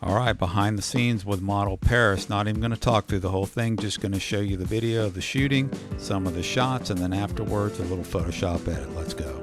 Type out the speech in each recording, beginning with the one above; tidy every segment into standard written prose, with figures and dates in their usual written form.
All right, behind the scenes with model Paris. Not even going to talk through the whole thing, just going to show you the video of the shooting, some of the shots, and then afterwards a little Photoshop edit. Let's go.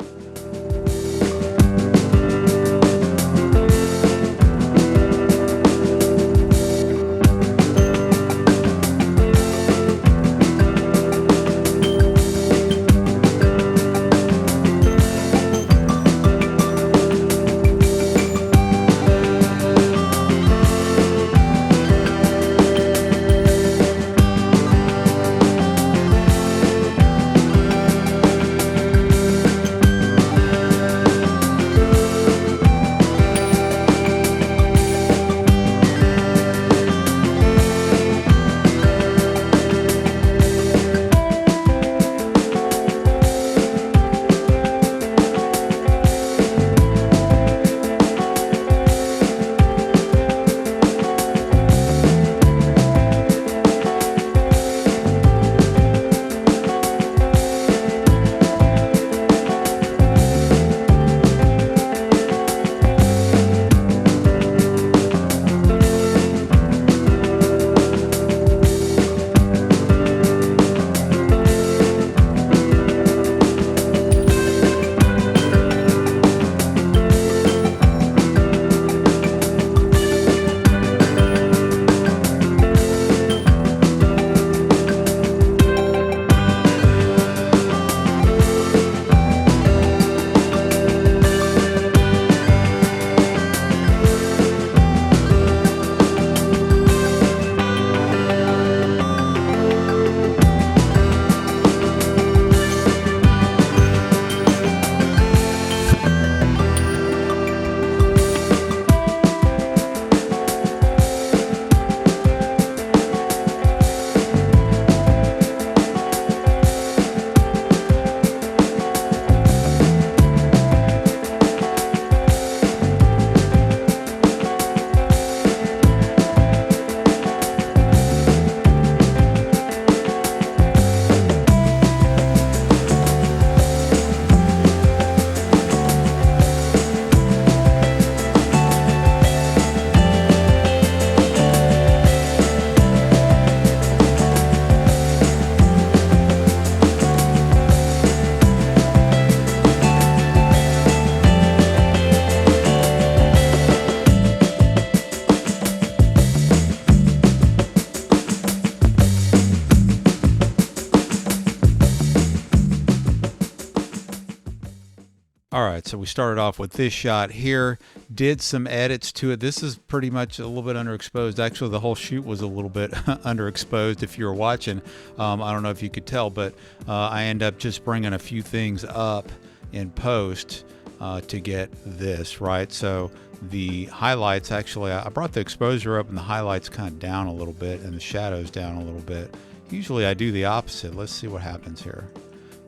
All right, so we started off with this shot here, did some edits to it. This is pretty much a little bit underexposed. Actually, the whole shoot was a little bit underexposed if you were watching. I don't know if you could tell, but I end up just bringing a few things up in post to get this, right? So the highlights, actually, I brought the exposure up and the highlights kind of down a little bit and the shadows down a little bit. Usually I do the opposite. Let's see what happens here.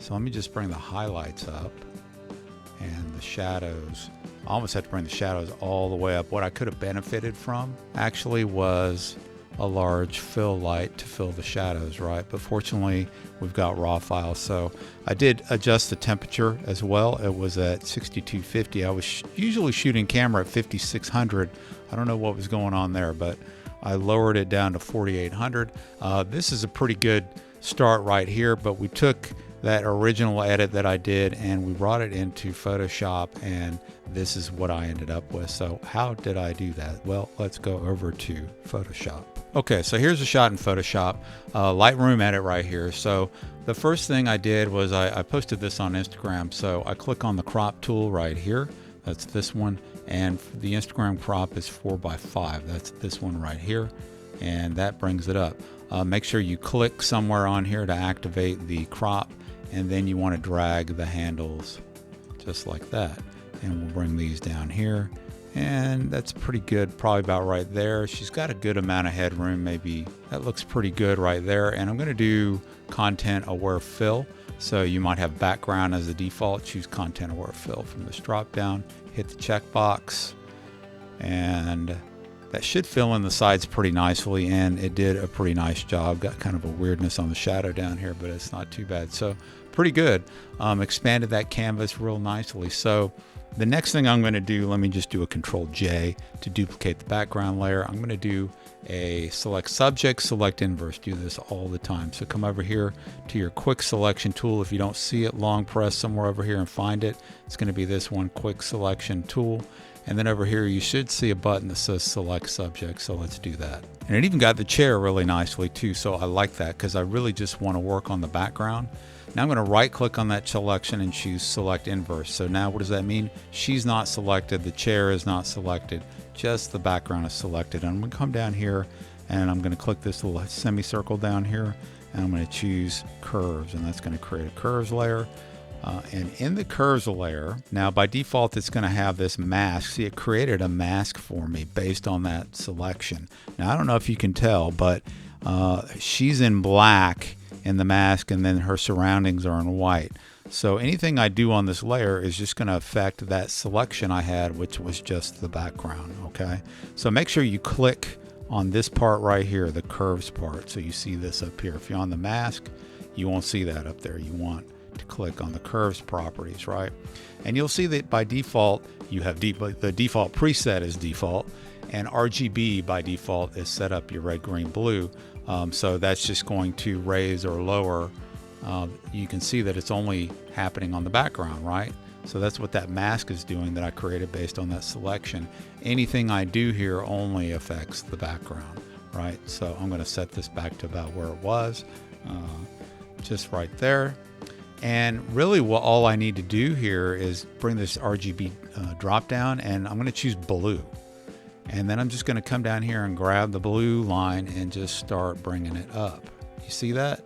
So let me just bring the highlights up. And the shadows, I almost had to bring the shadows all the way up. What I could have benefited from actually was a large fill light to fill the shadows, right? But fortunately, we've got raw files. So I did adjust the temperature as well. It was at 6250. I was usually shooting camera at 5600. I don't know what was going on there, but I lowered it down to 4800. This is a pretty good start right here, but we took that original edit that I did and we brought it into Photoshop, and this is what I ended up with. So how did I do that? Well, let's go over to Photoshop. Okay, so here's a shot in Photoshop, Lightroom edit right here. So the first thing I did was I posted this on Instagram. So I click on the crop tool right here. That's this one. And the Instagram crop is 4:5. That's this one right here. And that brings it up. Make sure you click somewhere on here to activate the crop. And then you want to drag the handles just like that. And we'll bring these down here. And that's pretty good, probably about right there. She's got a good amount of headroom, maybe. That looks pretty good right there. And I'm going to do content aware fill. So you might have background as the default. Choose content aware fill from this drop down. Hit the checkbox. And that should fill in the sides pretty nicely, and it did a pretty nice job. Got kind of a weirdness on the shadow down here, but it's not too bad. So pretty good. Expanded that canvas real nicely. So The next thing I'm going to do, let me just do a Control J to duplicate the background layer. I'm going to do a select subject, select inverse. Do this all the time. So come over here to your quick selection tool. If you don't see it, long press somewhere over here and find it. It's going to be this one, quick selection tool. And then over here, you should see a button that says select subject. So let's do that. And it even got the chair really nicely too. So I like that because I really just want to work on the background. Now I'm going to right click on that selection and choose select inverse. So now what does that mean? She's not selected. The chair is not selected. Just the background is selected. And I'm going to come down here and I'm going to click this little semicircle down here and I'm going to choose curves, and that's going to create a curves layer. And in the curves layer, now by default it's going to have this mask. See, it created a mask for me based on that selection. Now I don't know if you can tell, but she's in black in the mask and then her surroundings are in white. So anything I do on this layer is just going to affect that selection I had, which was just the background. Okay, so make sure you click on this part right here, the curves part, so you see this up here. If you're on the mask, you won't see that up there. You want to click on the curves properties, right? And you'll see that by default you have the default preset is default, and RGB by default is set up your red, green, blue. So that's just going to raise or lower. You can see that it's only happening on the background, right? So that's what that mask is doing that I created based on that selection. Anything I do here only affects the background, right? So I'm going to set this back to about where it was, just right there. And really what all I need to do here is bring this RGB drop down, and I'm going to choose blue. And then I'm just going to come down here and grab the blue line and just start bringing it up. You see that?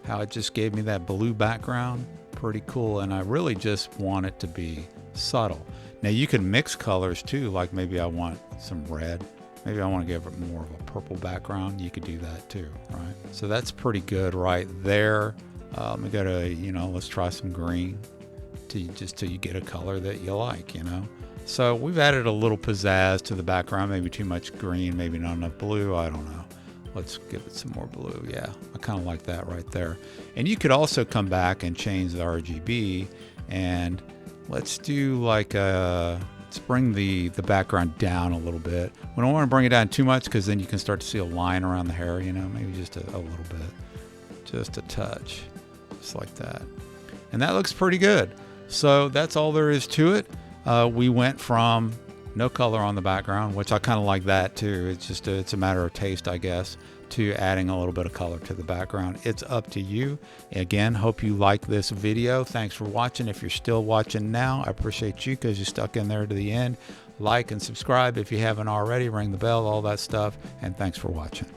How it just gave me that blue background? Pretty cool. And I really just want it to be subtle. Now you can mix colors too, like maybe I want some red. Maybe I want to give it more of a purple background. You could do that too, right? So that's pretty good right there. We got to, let's try some green till you get a color that you like, So we've added a little pizzazz to the background, maybe too much green, maybe not enough blue, I don't know. Let's give it some more blue. Yeah, I kind of like that right there. And you could also come back and change the RGB, and let's do like let's bring the background down a little bit. We don't want to bring it down too much because then you can start to see a line around the hair, maybe just a little bit, just a touch, just like that. And that looks pretty good. So that's all there is to it. We went from no color on the background, which I kind of like that too. It's just it's a matter of taste, I guess, to adding a little bit of color to the background. It's up to you. Again, hope you like this video. Thanks for watching. If you're still watching now, I appreciate you because you stuck in there to the end. Like and subscribe if you haven't already. Ring the bell, all that stuff. And thanks for watching.